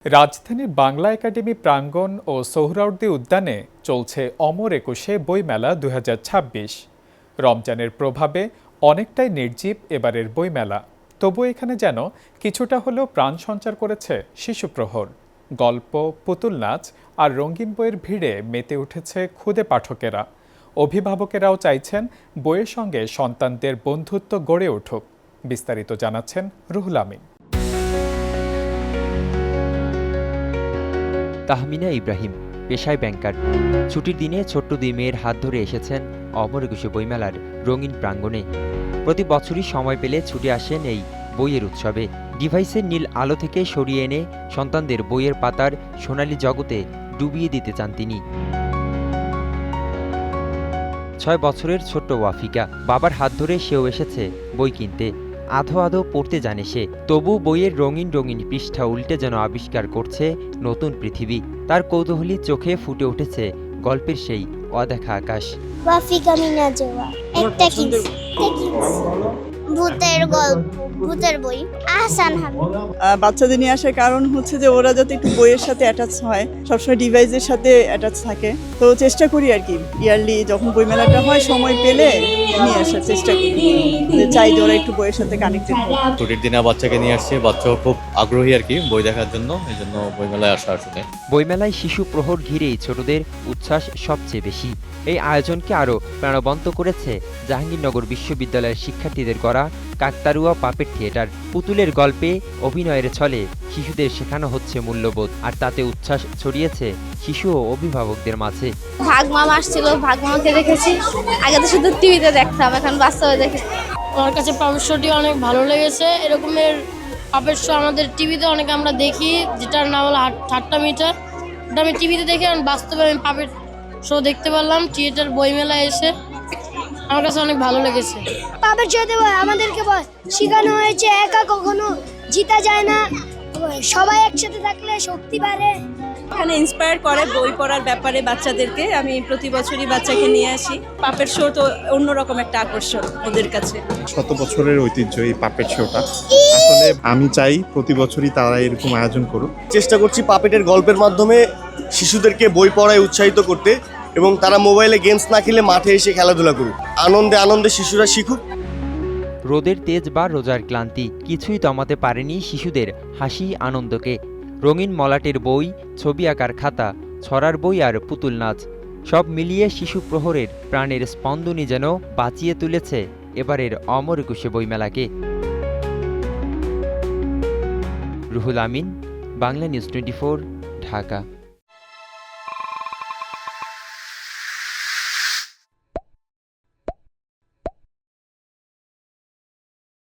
রাজধানীর বাংলা একাডেমি প্রাঙ্গণ ও সোহরাওয়ার্দী উদ্যানে চলছে অমর একুশে বইমেলা ২০২৬। রমজানের প্রভাবে অনেকটাই নির্জীব এবারের বইমেলা। তবু এখানে যেন কিছুটা হলেও প্রাণ সঞ্চার করেছে শিশু প্রহর। গল্প, পুতুল নাচ আর রঙিন বইয়ের ভিড়ে মেতে উঠেছে ক্ষুদে পাঠকেরা। অভিভাবকেরাও চাইছেন বইয়ের সঙ্গে সন্তানদের বন্ধুত্ব গড়ে উঠুক। বিস্তারিত জানাচ্ছেন রুহুল আমিন। তাহমিনা ইব্রাহিম পেশায় ব্যাংকার। ছুটির দিনে ছোট্ট দুই মেয়ের হাত ধরে এসেছেন অমর একুশে বইমেলার রঙিন প্রাঙ্গণে। প্রতি বছরই সময় পেলে ছুটে আসেন এই বইয়ের উৎসবে। ডিভাইসের নীল আলো থেকে সরিয়ে এনে সন্তানদের বইয়ের পাতার সোনালী জগতে ডুবিয়ে দিতে চান তিনি। ৬ বছরের ছোট্ট ওয়াফিকা, বাবার হাত ধরে সেও এসেছে বই কিনতে। আধো আধো পড়তে জানে সে, তবু বইয়ের রঙিন রঙিন পৃষ্ঠা উল্টে যেন আবিষ্কার করছে নতুন পৃথিবী। তার কৌতূহলী চোখে ফুটে উঠেছে গল্পের সেই অদেখা আকাশ। ভূতের গল্প, ভূতের বই। আহসান হাবীব। বাচ্চাদের নিয়ে আসার কারণ হচ্ছে যে ওরা যাতে একটু বইয়ের সাথে অ্যাটাচ হয়, সবসময় ডিভাইসের সাথে অ্যাটাচ থাকে। তো চেষ্টা করি আর কি, ইয়ারলি যখন বইমেলাটা হয় সময় পেলে নিয়ে আসার চেষ্টা করি, যে চাই যে ওরা একটু বইয়ের সাথে কানেক্টেড হয়। ছুটির দিনে বাচ্চাকে নিয়ে আসছে, বাচ্চাও খুব আগ্রহী আর কি বই দেখার জন্য, এই জন্য বইমেলায় আসা আসলে। বইমেলায় শিশু প্রহর ঘিরেই ছোটদের উচ্ছ্বাস সবচেয়ে বেশি। এই আয়োজনকে আরও প্রাণবন্ত করেছে জাহাঙ্গীরনগর বিশ্ববিদ্যালয়ের শিক্ষার্থীদের গড়া কাকতারুয়া পাপেট থিয়েটার। পুতুলের গল্পে অভিনয়ের ছলে শিশুদের শেখানো হচ্ছে মূল্যবোধ, আর তাতে উচ্ছ্বাস ছড়িয়েছে শিশু ও অভিভাবকদের মাঝে। ভাগমামা আসছিল, ভাগমামাকে দেখেছি। আগে তো শুধু টিভিতে দেখতাম, এখন বাস্তবে দেখি। আমার কাছে পাপেট শোটি অনেক ভালো লেগেছে। এরকমের পাপেট শো আমাদের টিভিতে অনেক আমরা দেখি, যেটার নাম হলো ঠাট্টা মিটার। ওটা আমি টিভিতে দেখি, আর বাস্তবে আমি পাপেট শো দেখতে পারলাম থিয়েটার বইমেলায় এসে। আমার কাছে অনেক ভালো লেগেছে। পাপেট শোতে আমাদেরকে শেখানো হয়েছে একা কখনো জিতা যায় না, সবাই একসাথে থাকলে শক্তি বাড়ে। এখানে ইন্সপায়ার করে বই পড়ার ব্যাপারে বাচ্চাদেরকে। আমি প্রতি বছরই বাচ্চাকে নিয়ে আসি। পাপেট শো তো অন্যরকম একটা আকর্ষণ ওদের কাছে। শত বছরের ঐতিহ্য এই পাপেট শোটা। আসলে আমি চাই প্রতি বছরই তারা এরকম আয়োজন করুক। চেষ্টা করছি পাপেটের গল্পের মাধ্যমে শিশুদেরকে বই পড়ায় উৎসাহিত করতে, এবং তারা মোবাইলে গেমস না খেলে মাঠে এসে খেলাধুলা করুক। আনন্দে আনন্দে শিশুরা শিখুক। রোদের তেজ বা রোজার ক্লান্তি কিছুই দমাতে পারেনি শিশুদের হাসি আনন্দকে। রঙিন মলাটের বই, ছবি আঁকার খাতা, ছড়ার বই আর পুতুল নাচ, সব মিলিয়ে শিশু প্রহরের প্রাণের স্পন্দনই যেন বাঁচিয়ে তুলেছে এবারের অমর একুশে বইমেলাকে। রুহুল আমিন, বাংলা নিউজ 24, ঢাকা।